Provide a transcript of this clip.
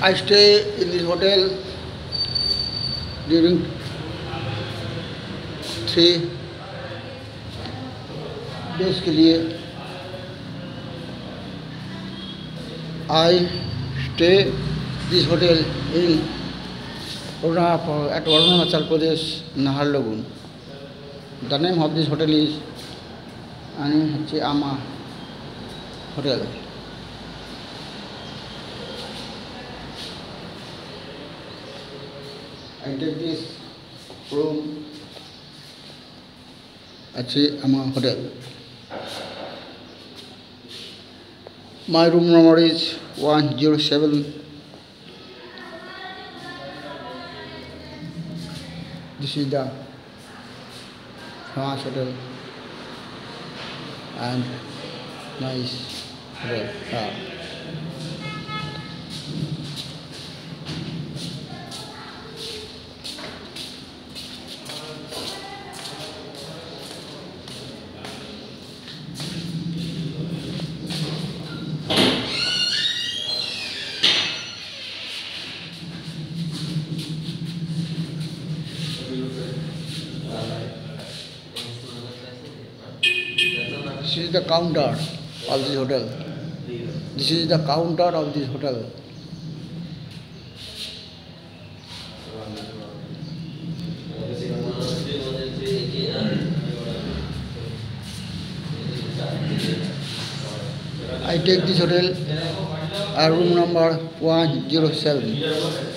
I stay in this hotel during 3 days के लिए. I stay this hotel in at Arunachal Pradesh, Naharlagun. The name of this hotel is Ama Hotel. I take this room at Ama Hotel. My room number is 107. This is the famous hotel and nice hotel. This is the counter of this hotel. This is the counter of this hotel. I take this hotel room number 107.